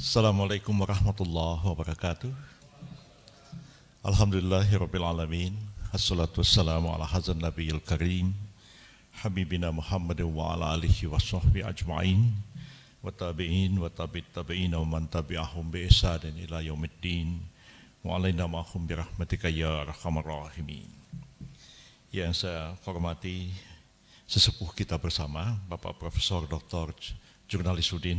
Assalamualaikum warahmatullahi wabarakatuh. Alhamdulillahirabbil alamin. Assalatu wassalamu ala hadzal nabiyil karim habibina Muhammadin wa ala alihi wa sahbihi ajma'in wa tabi'in wa tabi'it tabi'in wa man tabi'ahum bi ihsanin ila yaumiddin wa alaina ma'hum bi rahmatika ya arhamar rahimin. Yang saya hormati sesepuh kita bersama, Bapak Profesor Dr. Jurnalis Udin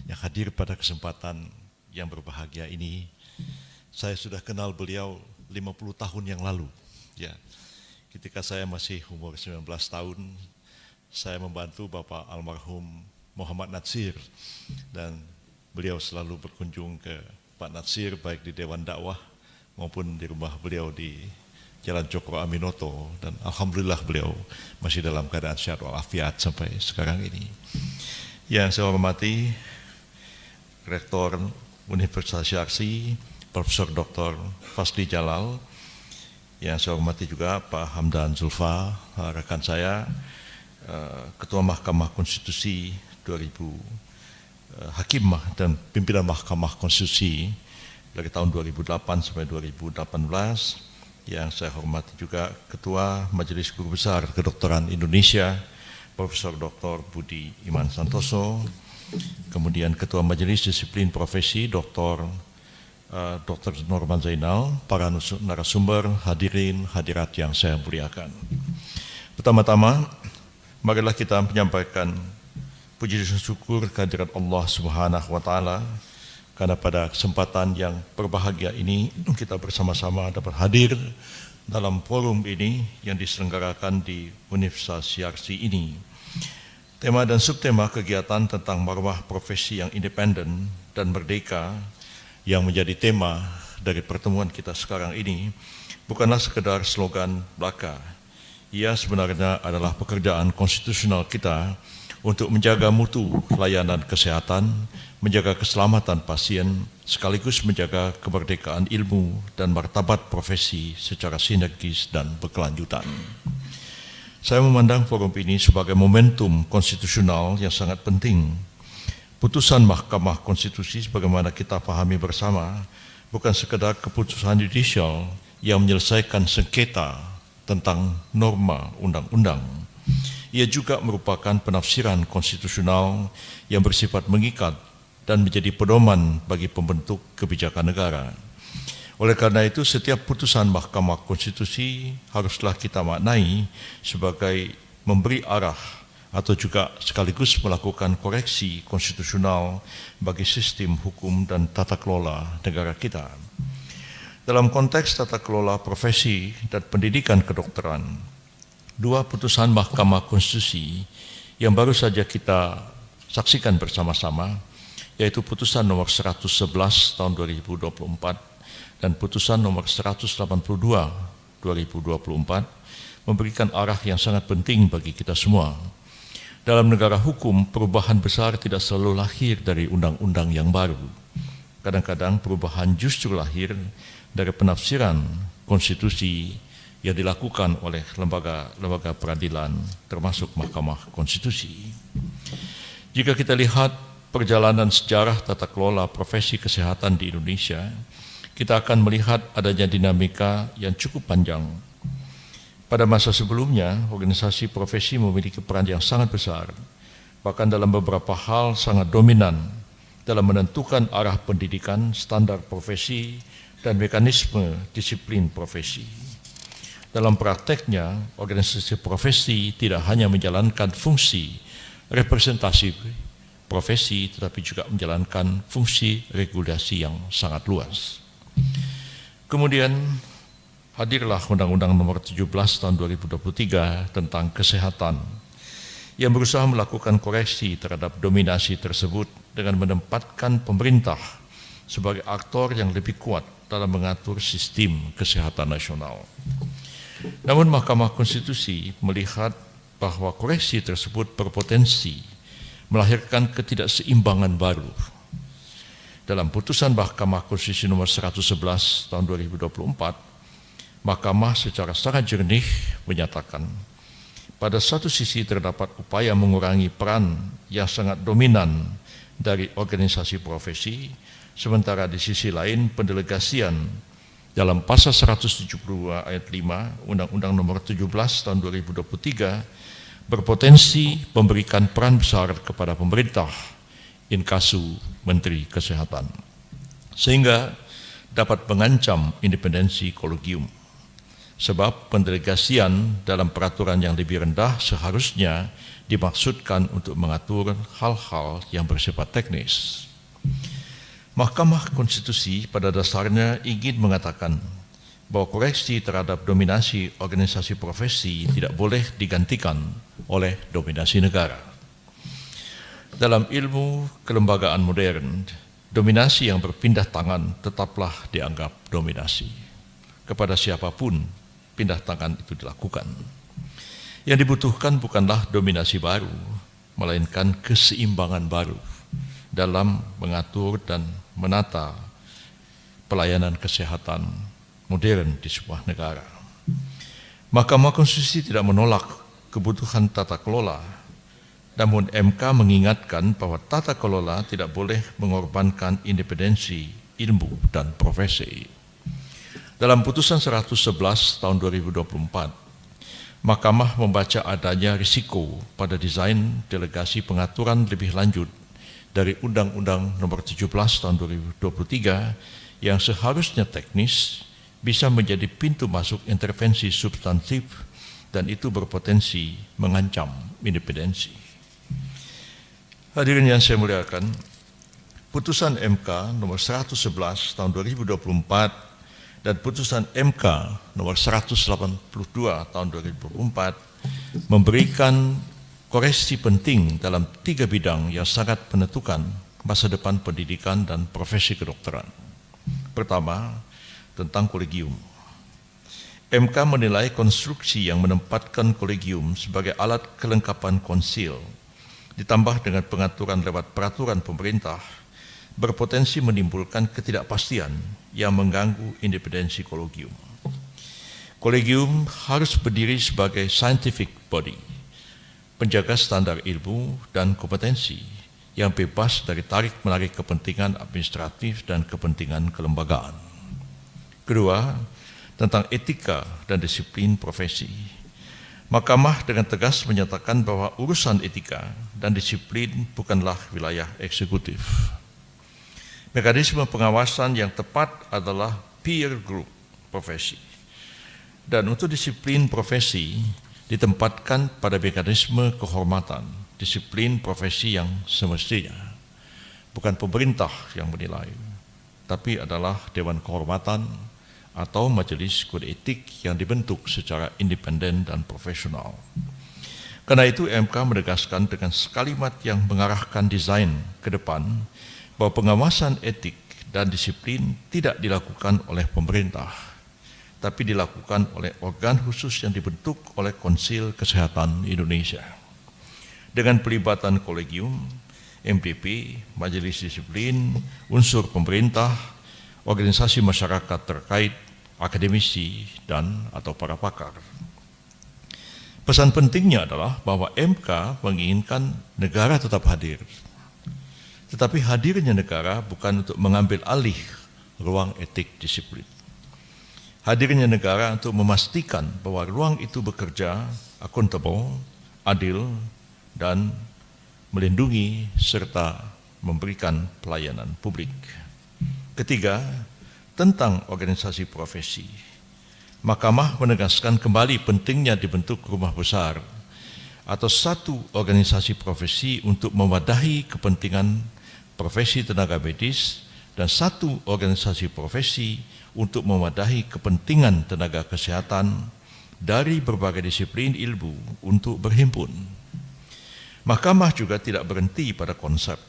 yang hadir pada kesempatan yang berbahagia ini. Saya sudah kenal beliau 50 tahun yang lalu. Ya, ketika saya masih umur 19 tahun, saya membantu Bapak almarhum Muhammad Natsir dan beliau selalu berkunjung ke Pak Natsir baik di Dewan Dakwah maupun di rumah beliau di Jalan Cokro Aminoto, dan alhamdulillah beliau masih dalam keadaan sehat walafiat sampai sekarang ini. Yang saya hormati Rektor Universitas Yarsi, Profesor Dr. Fasli Jalal. Yang saya hormati juga Pak Hamdan Zulfa, rekan saya, Ketua Mahkamah Konstitusi 2000, Hakim dan Pimpinan Mahkamah Konstitusi dari tahun 2008 sampai 2018. Yang saya hormati juga Ketua Majelis Guru Besar Kedokteran Indonesia, Profesor Dr. Budi Iman Santoso, kemudian Ketua Majelis Disiplin Profesi Dr. Norman Zainal, para narasumber, hadirin, hadirat yang saya muliakan. Pertama-tama, marilah kita menyampaikan puji dan syukur kehadirat Allah Subhanahu wa Ta'ala, karena pada kesempatan yang berbahagia ini kita bersama-sama dapat hadir dalam forum ini yang diselenggarakan di Universitas Yarsi ini. Tema dan subtema kegiatan tentang marwah profesi yang independen dan merdeka yang menjadi tema dari pertemuan kita sekarang ini bukanlah sekedar slogan belaka. Ia sebenarnya adalah pekerjaan konstitusional kita untuk menjaga mutu layanan kesehatan, menjaga keselamatan pasien, sekaligus menjaga kemerdekaan ilmu dan martabat profesi secara sinergis dan berkelanjutan. Saya memandang forum ini sebagai momentum konstitusional yang sangat penting. Putusan Mahkamah Konstitusi sebagaimana kita pahami bersama bukan sekedar keputusan judicial yang menyelesaikan sengketa tentang norma undang-undang. Ia juga merupakan penafsiran konstitusional yang bersifat mengikat dan menjadi pedoman bagi pembentuk kebijakan negara. Oleh karena itu, setiap putusan Mahkamah Konstitusi haruslah kita maknai sebagai memberi arah atau juga sekaligus melakukan koreksi konstitusional bagi sistem hukum dan tata kelola negara kita. Dalam konteks tata kelola profesi dan pendidikan kedokteran, dua putusan Mahkamah Konstitusi yang baru saja kita saksikan bersama-sama, yaitu putusan nomor 111 tahun 2024 dan putusan nomor 182 2024 memberikan arah yang sangat penting bagi kita semua. Dalam negara hukum, perubahan besar tidak selalu lahir dari undang-undang yang baru. Kadang-kadang perubahan justru lahir dari penafsiran konstitusi yang dilakukan oleh lembaga peradilan termasuk Mahkamah Konstitusi. Jika kita lihat perjalanan sejarah tata kelola profesi kesehatan di Indonesia, kita akan melihat adanya dinamika yang cukup panjang. Pada masa sebelumnya, organisasi profesi memiliki peran yang sangat besar, bahkan dalam beberapa hal sangat dominan dalam menentukan arah pendidikan, standar profesi, dan mekanisme disiplin profesi. Dalam prakteknya, organisasi profesi tidak hanya menjalankan fungsi representasi profesi, tetapi juga menjalankan fungsi regulasi yang sangat luas. Kemudian hadirlah Undang-Undang Nomor 17 Tahun 2023 tentang kesehatan yang berusaha melakukan koreksi terhadap dominasi tersebut dengan menempatkan pemerintah sebagai aktor yang lebih kuat dalam mengatur sistem kesehatan nasional. Namun Mahkamah Konstitusi melihat bahwa koreksi tersebut berpotensi melahirkan ketidakseimbangan baru. Dalam putusan Mahkamah Konstitusi nomor 111 tahun 2024, Mahkamah secara sangat jernih menyatakan, pada satu sisi terdapat upaya mengurangi peran yang sangat dominan dari organisasi profesi, sementara di sisi lain pendelegasian dalam pasal 172 ayat 5 Undang-Undang Nomor 17 tahun 2023 berpotensi memberikan peran besar kepada pemerintah in casu Menteri Kesehatan, sehingga dapat mengancam independensi kolegium. Sebab pendelegasian dalam peraturan yang lebih rendah seharusnya dimaksudkan untuk mengatur hal-hal yang bersifat teknis. Mahkamah Konstitusi pada dasarnya ingin mengatakan bahwa koreksi terhadap dominasi organisasi profesi tidak boleh digantikan oleh dominasi negara. Dalam ilmu kelembagaan modern, dominasi yang berpindah tangan tetaplah dianggap dominasi. Kepada siapapun pindah tangan itu dilakukan. Yang dibutuhkan bukanlah dominasi baru, melainkan keseimbangan baru dalam mengatur dan menata pelayanan kesehatan modern di sebuah negara. Mahkamah Konstitusi tidak menolak kebutuhan tata kelola, namun MK mengingatkan bahwa tata kelola tidak boleh mengorbankan independensi ilmu dan profesi. Dalam putusan 111 tahun 2024, Mahkamah membaca adanya risiko pada desain delegasi pengaturan lebih lanjut dari Undang-Undang Nomor 17 tahun 2023 yang seharusnya teknis bisa menjadi pintu masuk intervensi substantif dan itu berpotensi mengancam independensi. Hadirin yang saya muliakan, putusan MK Nomor 111 tahun 2024 dan putusan MK Nomor 182 tahun 2024 memberikan koreksi penting dalam 3 bidang yang sangat menentukan masa depan pendidikan dan profesi kedokteran. Pertama, tentang kolegium. MK menilai konstruksi yang menempatkan kolegium sebagai alat kelengkapan konsil ditambah dengan pengaturan lewat peraturan pemerintah berpotensi menimbulkan ketidakpastian yang mengganggu independensi kolegium. Kolegium harus berdiri sebagai scientific body, penjaga standar ilmu dan kompetensi yang bebas dari tarik-menarik kepentingan administratif dan kepentingan kelembagaan. Kedua, tentang etika dan disiplin profesi. Mahkamah dengan tegas menyatakan bahwa urusan etika dan disiplin bukanlah wilayah eksekutif. Mekanisme pengawasan yang tepat adalah peer group profesi. Dan untuk disiplin profesi ditempatkan pada mekanisme kehormatan, disiplin profesi yang semestinya. Bukan pemerintah yang menilai, tapi adalah Dewan Kehormatan atau majelis kode etik yang dibentuk secara independen dan profesional. Karena itu MK menegaskan dengan kalimat yang mengarahkan desain ke depan bahwa pengawasan etik dan disiplin tidak dilakukan oleh pemerintah, tapi dilakukan oleh organ khusus yang dibentuk oleh Konsil Kesehatan Indonesia. Dengan pelibatan kolegium, MDP, Majelis Disiplin, unsur pemerintah, organisasi masyarakat terkait, akademisi, dan atau para pakar. Pesan pentingnya adalah bahwa MK menginginkan negara tetap hadir. Tetapi hadirnya negara bukan untuk mengambil alih ruang etik disiplin. Hadirnya negara untuk memastikan bahwa ruang itu bekerja akuntabel, adil, dan melindungi serta memberikan pelayanan publik. Ketiga, tentang organisasi profesi. Mahkamah menegaskan kembali pentingnya dibentuk rumah besar atau satu organisasi profesi untuk mewadahi kepentingan profesi tenaga medis dan satu organisasi profesi untuk mewadahi kepentingan tenaga kesehatan dari berbagai disiplin ilmu untuk berhimpun. Mahkamah juga tidak berhenti pada konsep.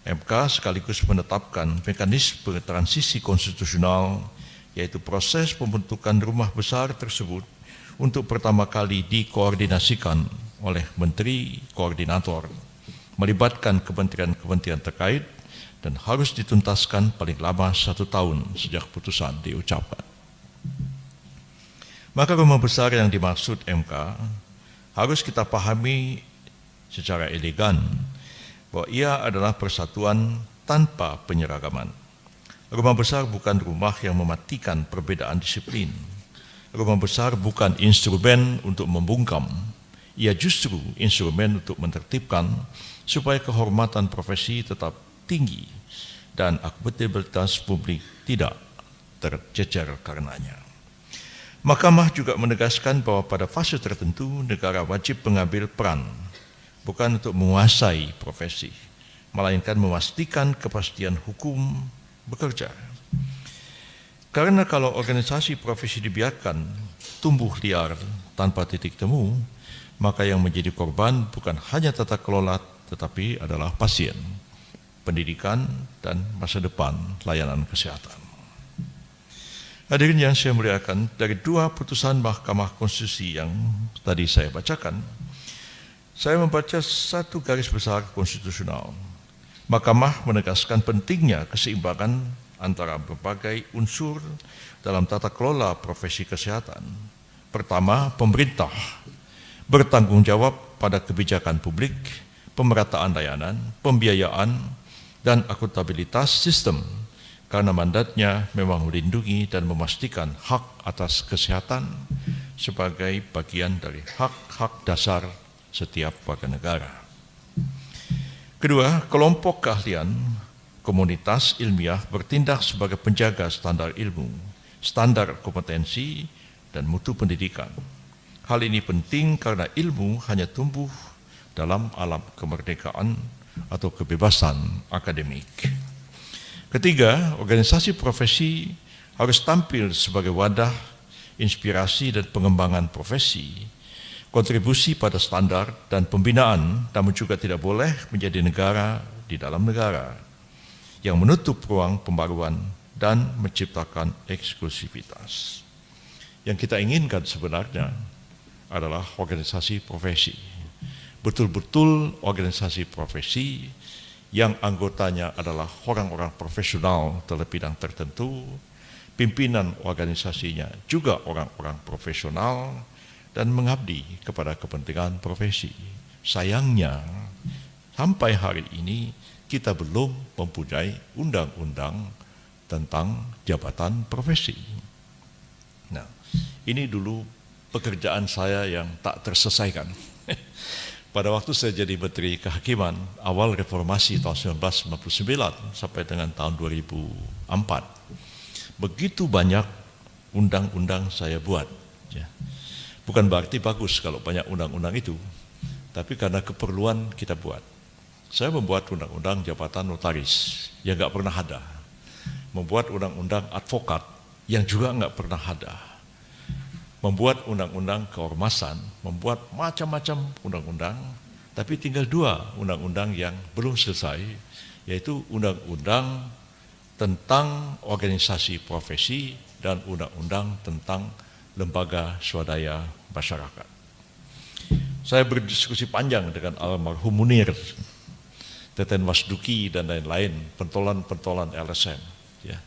MK sekaligus menetapkan mekanisme transisi konstitusional, yaitu proses pembentukan rumah besar tersebut untuk pertama kali dikoordinasikan oleh Menteri Koordinator, melibatkan kementerian-kementerian terkait dan harus dituntaskan paling lama 1 tahun sejak putusan diucapkan. Maka rumah besar yang dimaksud MK harus kita pahami secara elegan bahwa ia adalah persatuan tanpa penyeragaman. Rumah besar bukan rumah yang mematikan perbedaan disiplin. Rumah besar bukan instrumen untuk membungkam, ia justru instrumen untuk menertibkan supaya kehormatan profesi tetap tinggi dan akuntabilitas publik tidak tercecer karenanya. Mahkamah juga menegaskan bahwa pada fase tertentu negara wajib mengambil peran bukan untuk menguasai profesi, melainkan memastikan kepastian hukum bekerja. Karena kalau organisasi profesi dibiarkan tumbuh liar tanpa titik temu, maka yang menjadi korban bukan hanya tata kelola tetapi adalah pasien, pendidikan, dan masa depan layanan kesehatan. Hadirin yang saya muliakan, dari dua putusan Mahkamah Konstitusi yang tadi saya bacakan, saya membaca satu garis besar konstitusional. Mahkamah menegaskan pentingnya keseimbangan antara berbagai unsur dalam tata kelola profesi kesehatan. Pertama, pemerintah bertanggung jawab pada kebijakan publik, pemerataan layanan, pembiayaan, dan akuntabilitas sistem, karena mandatnya memang melindungi dan memastikan hak atas kesehatan sebagai bagian dari hak-hak dasar setiap warga negara. Kedua, kelompok keahlian komunitas ilmiah bertindak sebagai penjaga standar ilmu, standar kompetensi, dan mutu pendidikan. Hal ini penting karena ilmu hanya tumbuh dalam alam kemerdekaan atau kebebasan akademik. Ketiga, organisasi profesi harus tampil sebagai wadah inspirasi dan pengembangan profesi, kontribusi pada standar dan pembinaan, namun juga tidak boleh menjadi negara di dalam negara yang menutup ruang pembaruan dan menciptakan eksklusivitas. Yang kita inginkan sebenarnya adalah organisasi profesi, betul-betul organisasi profesi yang anggotanya adalah orang-orang profesional dalam bidang tertentu, pimpinan organisasinya juga orang-orang profesional, dan mengabdi kepada kepentingan profesi. Sayangnya, sampai hari ini kita belum mempunyai undang-undang tentang jabatan profesi. Nah, ini dulu pekerjaan saya yang tak terselesaikan. Pada waktu saya jadi Menteri Kehakiman, awal reformasi tahun 1999 sampai dengan tahun 2004, begitu banyak undang-undang saya buat. Ya. Bukan berarti bagus kalau banyak undang-undang itu, tapi karena keperluan kita buat. Saya membuat undang-undang jabatan notaris yang nggak pernah ada, membuat undang-undang advokat yang juga nggak pernah ada, membuat undang-undang keormasan, membuat macam-macam undang-undang, tapi tinggal dua undang-undang yang belum selesai, yaitu undang-undang tentang organisasi profesi dan undang-undang tentang lembaga swadaya masyarakat. Saya berdiskusi panjang dengan almarhum Munir, Teten Wasduki, dan lain-lain, pentolan-pentolan LSM. Ya.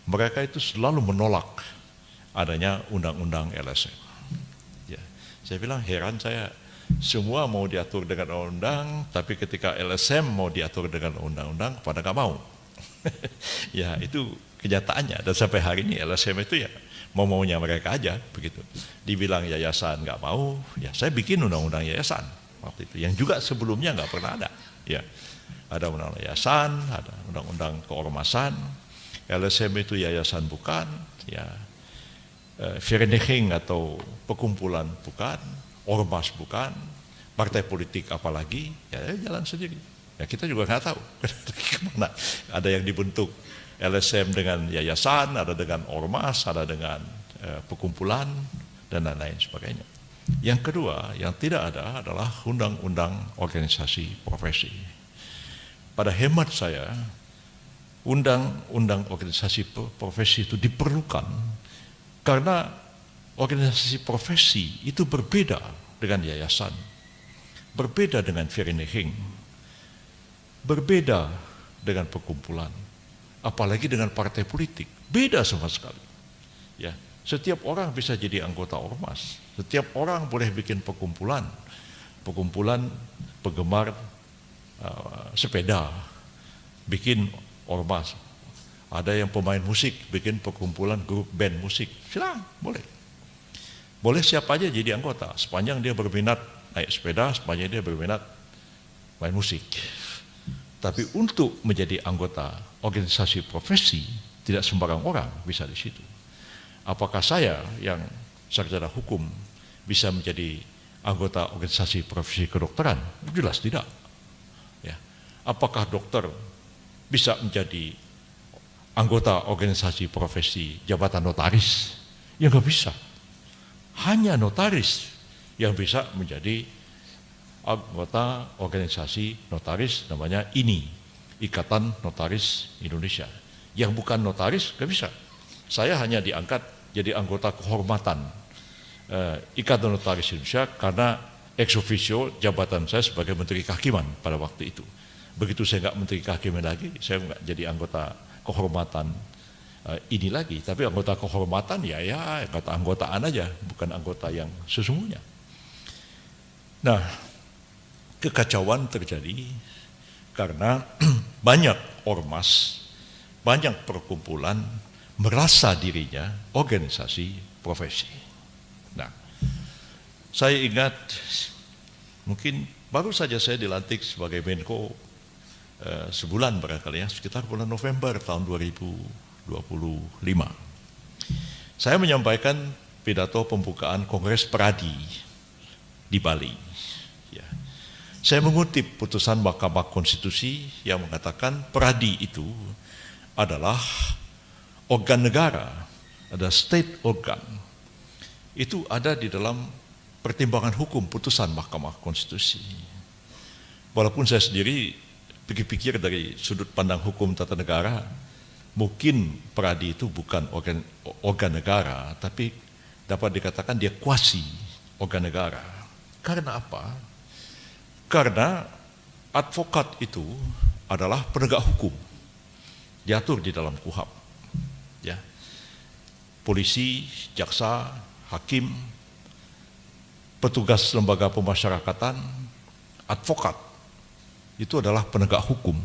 Mereka itu selalu menolak adanya undang-undang LSM. Ya. Saya bilang heran saya, semua mau diatur dengan undang-undang, tapi ketika LSM mau diatur dengan undang-undang, pada nggak mau. Ya itu kenyataannya, dan sampai hari ini LSM itu ya mau-maunya mereka aja begitu. Dibilang yayasan nggak mau, ya saya bikin undang-undang yayasan waktu itu, yang juga sebelumnya nggak pernah ada. Ya, ada undang-undang yayasan, ada undang-undang keormasan. LSM itu yayasan bukan, ya Vereniging atau perkumpulan bukan, ormas bukan, partai politik apalagi, ya jalan sendiri. Ya kita juga nggak tahu kemana. Ada yang dibentuk LSM dengan yayasan, ada dengan ormas, ada dengan perkumpulan, dan lain-lain sebagainya. Yang kedua, yang tidak ada adalah undang-undang organisasi profesi. Pada hemat saya, undang-undang organisasi profesi itu diperlukan karena organisasi profesi itu berbeda dengan yayasan, berbeda dengan vereniging, berbeda dengan perkumpulan, apalagi dengan partai politik, beda sama sekali. Ya, setiap orang bisa jadi anggota ormas, setiap orang boleh bikin perkumpulan penggemar sepeda, bikin ormas. Ada yang pemain musik, bikin perkumpulan grup band musik. Silakan, boleh. Boleh siapa aja jadi anggota, sepanjang dia berminat naik sepeda, sepanjang dia berminat main musik. Tapi untuk menjadi anggota organisasi profesi, tidak sembarang orang bisa di situ. Apakah saya yang sarjana hukum bisa menjadi anggota organisasi profesi kedokteran? Jelas tidak. Ya. Apakah dokter bisa menjadi anggota organisasi profesi jabatan notaris? Ya nggak bisa. Hanya notaris yang bisa menjadi anggota organisasi notaris, namanya INI, Ikatan Notaris Indonesia. Yang bukan notaris nggak bisa. Saya hanya diangkat jadi anggota kehormatan Ikatan Notaris Indonesia karena ex officio jabatan saya sebagai Menteri Kehakiman pada waktu itu. Begitu saya nggak Menteri Kehakiman lagi, saya nggak jadi anggota kehormatan ini lagi, tapi anggota kehormatan ya kata anggotaan aja, bukan anggota yang sesungguhnya. Nah, kekacauan terjadi karena banyak ormas, banyak perkumpulan merasa dirinya organisasi profesi. Nah, saya ingat mungkin baru saja saya dilantik sebagai Menko sebulan barangkali ya, sekitar bulan November tahun 2025. Saya menyampaikan pidato pembukaan Kongres Peradi di Bali. Ya. Saya mengutip putusan Mahkamah Konstitusi yang mengatakan Peradi itu adalah organ negara, ada state organ. Itu ada di dalam pertimbangan hukum putusan Mahkamah Konstitusi. Walaupun saya sendiri pikir-pikir dari sudut pandang hukum tata negara, mungkin Peradi itu bukan organ negara, tapi dapat dikatakan dia kuasi organ negara. Karena apa? Karena advokat itu adalah penegak hukum, diatur di dalam KUHAP. Ya. Polisi, jaksa, hakim, petugas lembaga pemasyarakatan, advokat, itu adalah penegak hukum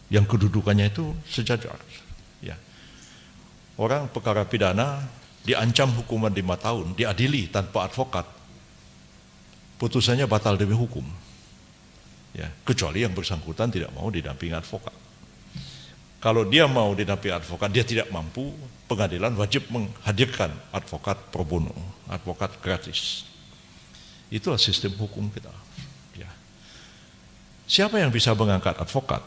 yang kedudukannya itu sejajar. Ya. Orang perkara pidana diancam hukuman 5 tahun, diadili tanpa advokat, putusannya batal demi hukum. Ya, kecuali yang bersangkutan tidak mau didampingi advokat. Kalau dia mau didampingi advokat, dia tidak mampu, pengadilan wajib menghadirkan advokat pro bono, advokat gratis. Itulah sistem hukum kita. Ya. Siapa yang bisa mengangkat advokat?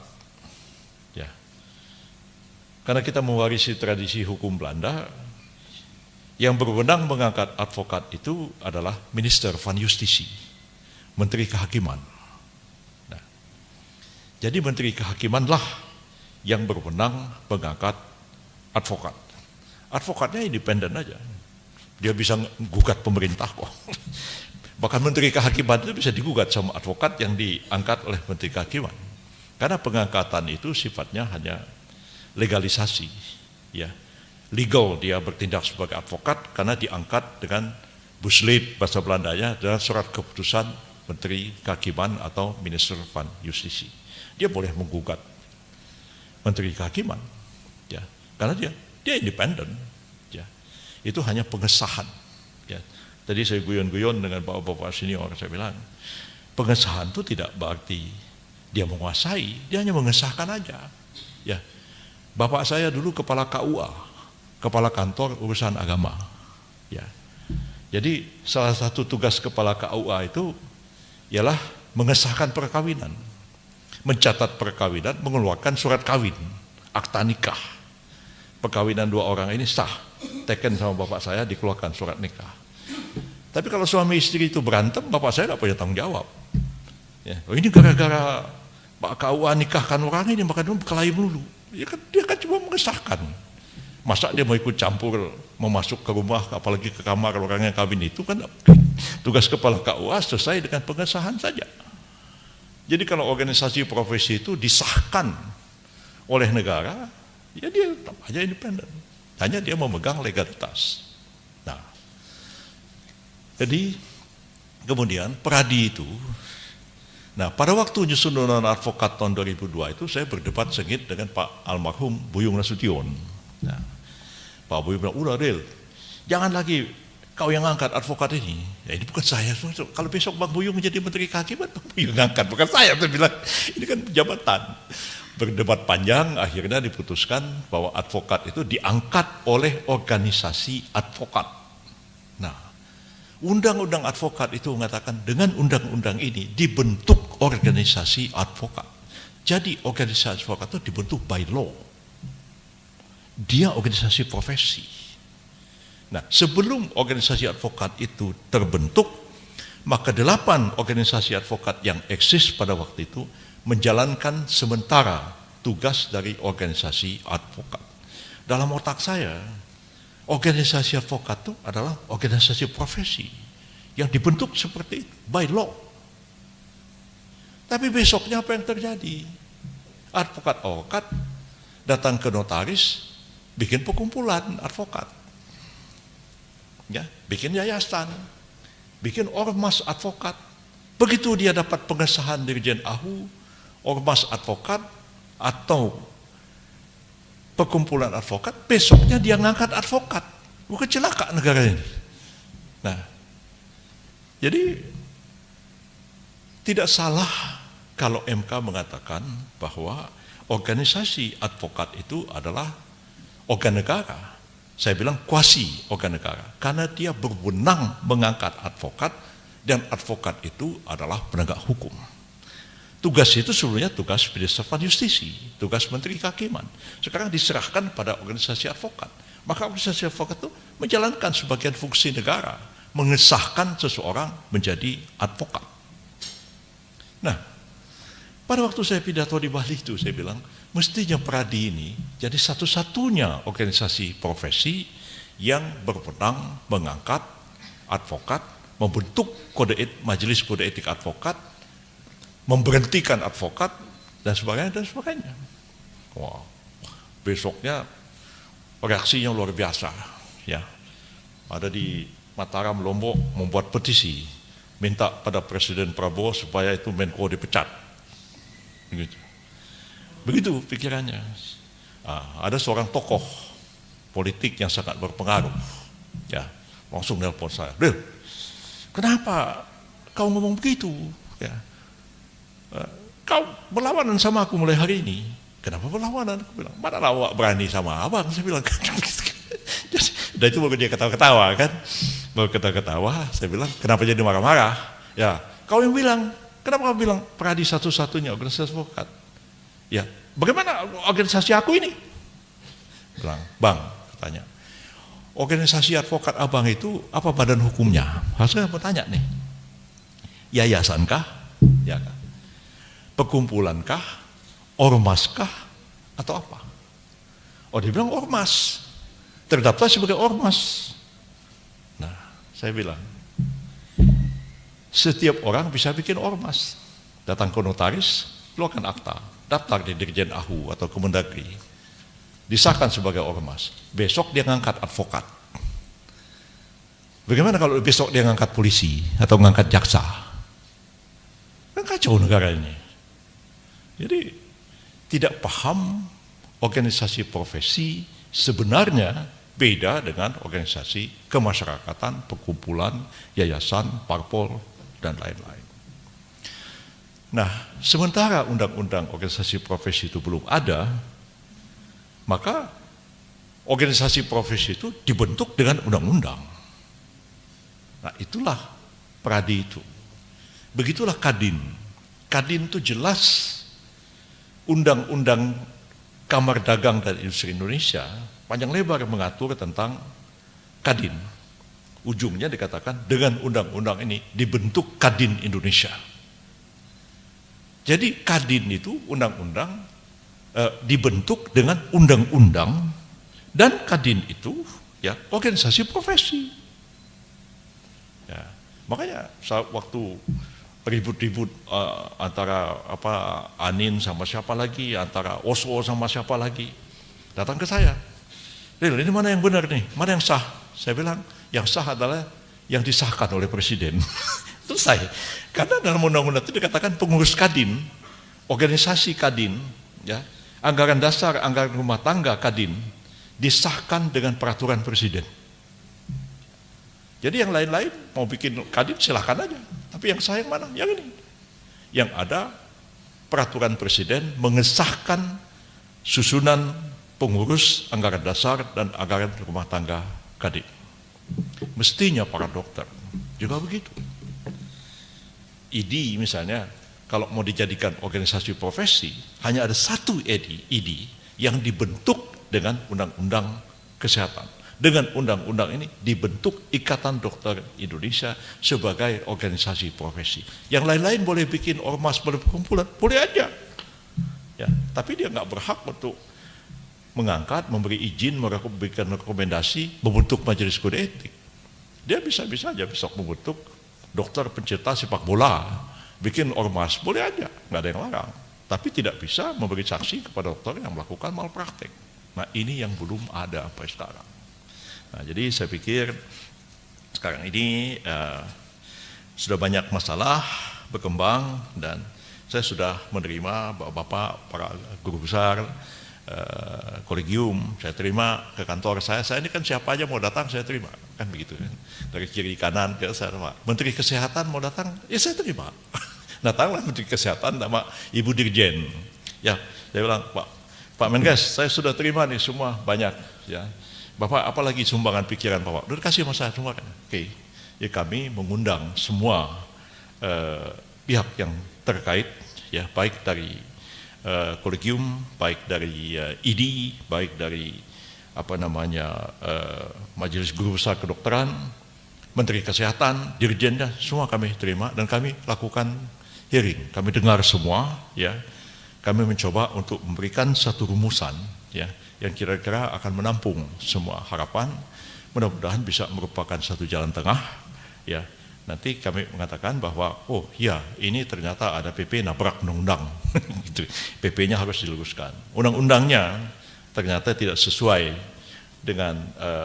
Ya. Karena kita mewarisi tradisi hukum Belanda, yang berwenang mengangkat advokat itu adalah Minister van Justitie, Menteri Kehakiman. Nah, jadi Menteri Kehakiman lah yang berwenang mengangkat advokat. Advokatnya independen aja, dia bisa gugat pemerintah kok. Bahkan Menteri Kehakiman itu bisa digugat sama advokat yang diangkat oleh Menteri Kehakiman. Karena pengangkatan itu sifatnya hanya legalisasi, ya. Legal dia bertindak sebagai advokat karena diangkat dengan busleet bahasa Belandanya dengan surat keputusan Menteri Kehakiman atau Minister van Justitie. Dia boleh menggugat Menteri Kehakiman, ya, karena dia independen, ya. Itu hanya pengesahan, ya. Tadi saya guyon-guyon dengan bapak-bapak senior, saya bilang pengesahan itu tidak berarti dia menguasai, dia hanya mengesahkan aja, ya. Bapak saya dulu kepala KUA, kepala kantor urusan agama, ya. Jadi salah satu tugas kepala KUA itu ialah mengesahkan perkawinan, mencatat perkawinan, mengeluarkan surat kawin, akta nikah. Perkawinan 2 orang ini sah, teken sama bapak saya, dikeluarkan surat nikah. Tapi kalau suami istri itu berantem, bapak saya tidak punya tanggung jawab. Ya, ini gara-gara Pak KUA nikahkan orang ini, maka dia berkelahi melulu. Ya kan, dia kan cuma mengesahkan. Masa dia mau ikut campur, mau masuk ke rumah, apalagi ke kamar orang yang kawin itu kan tugas kepala KUA selesai dengan pengesahan saja. Jadi kalau organisasi profesi itu disahkan oleh negara, ya dia tetap aja independen. Hanya dia memegang legalitas. Nah, jadi kemudian Peradi itu Nah, pada waktu nyusun undang-undang advokat tahun 2002 itu saya berdebat sengit dengan Pak almarhum Buyung Nasution. Nah, Pak Buyung bilang, udah Del, jangan lagi kau yang angkat advokat ini. Ya ini bukan saya. Kalau besok Bang Buyung menjadi Menteri Kehakiman, Bang Buyung angkat, bukan saya. Saya bilang, ini kan jabatan. Berdebat panjang, akhirnya diputuskan bahwa advokat itu diangkat oleh organisasi advokat. Nah, undang-undang advokat itu mengatakan dengan undang-undang ini dibentuk organisasi advokat. Jadi organisasi advokat itu dibentuk by law. Dia organisasi profesi. Nah, sebelum organisasi advokat itu terbentuk, maka 8 organisasi advokat yang eksis pada waktu itu menjalankan sementara tugas dari organisasi advokat. Dalam otak saya, organisasi advokat itu adalah organisasi profesi yang dibentuk seperti itu, by law. Tapi besoknya apa yang terjadi? Advokat datang ke notaris, bikin perkumpulan advokat, ya, bikin yayasan, bikin ormas advokat. Begitu dia dapat pengesahan Dirjen AHU, ormas advokat atau perkumpulan advokat, besoknya dia ngangkat advokat. Bukan celaka negara ini. Nah, jadi tidak salah kalau MK mengatakan bahwa organisasi advokat itu adalah organ negara. Saya bilang kuasi organ negara, karena dia berwenang mengangkat advokat, dan advokat itu adalah penegak hukum. Tugas itu sebenarnya tugas Pejabat Justisi, tugas Menteri Kehakiman. Sekarang diserahkan pada organisasi advokat. Maka organisasi advokat itu menjalankan sebagian fungsi negara, mengesahkan seseorang menjadi advokat. Nah, pada waktu saya pidato di Bali itu, saya bilang, mestinya Pradi ini jadi satu-satunya organisasi profesi yang berwenang mengangkat advokat, membentuk majelis kode etik advokat, memberhentikan advokat, dan sebagainya, dan sebagainya. Wah, besoknya reaksinya luar biasa. Ya, ada di Mataram, Lombok, membuat petisi, minta pada Presiden Prabowo supaya itu Menko dipecat. Begitu pikirannya. Ada seorang tokoh politik yang sangat berpengaruh, ya, langsung nelpon saya, Del, kenapa kau ngomong begitu? Ya, kau berlawanan sama aku mulai hari ini. Kenapa berlawanan? Aku bilang, mana awak berani sama abang? Saya bilang, dan itu baru dia ketawa-ketawa kan, baru ketawa-ketawa. Saya bilang, kenapa jadi marah-marah? Ya, kau yang bilang, kenapa kau bilang Pradi satu-satunya organisasi advokat? Ya, bagaimana organisasi aku ini? Bilang, Bang, katanya, organisasi advokat abang itu apa badan hukumnya? Harusnya mau tanya nih, yayasankah? Ya kan? Perkumpulankah, ormaskah, atau apa? Oh, dia bilang ormas, terdaftar sebagai ormas. Nah, saya bilang, setiap orang bisa bikin ormas, datang ke notaris, keluarkan akta, daftar di Dirjen AHU atau Kemendagri, disahkan sebagai ormas. Besok dia ngangkat advokat. Bagaimana kalau besok dia ngangkat polisi atau ngangkat jaksa? Kan kacau negara ini. Jadi tidak paham organisasi profesi sebenarnya beda dengan organisasi kemasyarakatan, perkumpulan, yayasan, parpol, dan lain-lain. Nah, sementara undang-undang organisasi profesi itu belum ada, maka organisasi profesi itu dibentuk dengan undang-undang. Nah, itulah Pradi itu. Begitulah Kadin. Kadin itu jelas Undang-Undang Kamar Dagang dan Industri Indonesia panjang lebar mengatur tentang Kadin. Ujungnya dikatakan dengan undang-undang ini dibentuk Kadin Indonesia. Jadi Kadin itu undang-undang dibentuk dengan undang-undang, dan Kadin itu ya organisasi profesi. Ya, makanya waktu ribut-ribut antara Anin sama siapa lagi, antara Oswo sama siapa lagi, datang ke saya, Lil, ini mana yang benar nih, mana yang sah? Saya bilang yang sah adalah yang disahkan oleh presiden. Itu Selesai. Karena dalam undang-undang itu dikatakan pengurus Kadin, organisasi Kadin, ya, anggaran dasar, anggaran rumah tangga Kadin disahkan dengan peraturan presiden. Jadi yang lain-lain mau bikin Kadin silahkan aja. Tapi yang saya yang mana? Yang ini. Yang ada peraturan presiden mengesahkan susunan pengurus anggaran dasar dan anggaran rumah tangga Kadin. Mestinya para dokter juga begitu. ID misalnya, kalau mau dijadikan organisasi profesi, hanya ada satu ID yang dibentuk dengan undang-undang kesehatan. Dengan undang-undang ini dibentuk Ikatan Dokter Indonesia sebagai organisasi profesi. Yang lain-lain boleh bikin ormas, boleh berkumpulan, boleh aja. Ya, tapi dia nggak berhak untuk mengangkat, memberi izin, memberikan rekomendasi, membentuk majelis kode etik. Dia bisa-bisa aja besok membentuk dokter pencinta sepak bola, bikin ormas, boleh aja, nggak ada yang larang. Tapi tidak bisa memberi sanksi kepada dokter yang melakukan malpraktek. Nah ini yang belum ada sampai sekarang. Nah, jadi saya pikir sekarang ini sudah banyak masalah berkembang dan saya sudah menerima bapak-bapak, para guru besar, kolegium, saya terima ke kantor saya ini kan siapa aja mau datang saya terima, kan begitu kan. Dari kiri kanan ke saya terima. Menteri Kesehatan mau datang, ya saya terima. Datanglah Menteri Kesehatan sama Ibu Dirjen. Ya, saya bilang, Pak Menkes, saya sudah terima nih semua banyak ya. Bapak apalagi sumbangan pikiran Bapak? Udah kasih sama saya semua kan. Oke. Ya kami mengundang semua pihak yang terkait ya, baik dari kolegium, baik dari ID, baik dari Majelis Guru Besar Kedokteran, Menteri Kesehatan, dirjennya, semua kami terima dan kami lakukan hearing. Kami dengar semua, ya. Kami mencoba untuk memberikan satu rumusan, ya, yang kira-kira akan menampung semua harapan. Mudah-mudahan bisa merupakan satu jalan tengah, ya. Nanti kami mengatakan bahwa, oh ya, ini ternyata ada PP nabrak undang-undang, gitu. PP-nya harus diluruskan. Undang-undangnya ternyata tidak sesuai dengan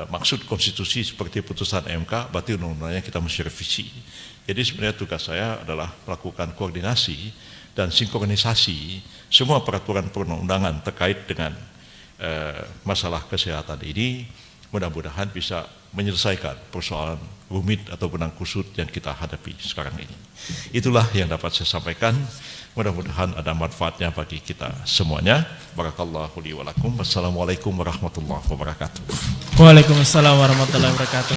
maksud konstitusi seperti putusan MK, berarti undang-undangnya kita mesti revisi. Jadi sebenarnya tugas saya adalah melakukan koordinasi dan sinkronisasi semua peraturan perundang-undangan terkait dengan masalah kesehatan ini, mudah-mudahan bisa menyelesaikan persoalan rumit atau benang kusut yang kita hadapi sekarang ini. Itulah yang dapat saya sampaikan. Mudah-mudahan ada manfaatnya bagi kita semuanya. Barakallahu li wa lakum. Wassalamualaikum warahmatullahi wabarakatuh. Waalaikumsalam warahmatullahi wabarakatuh.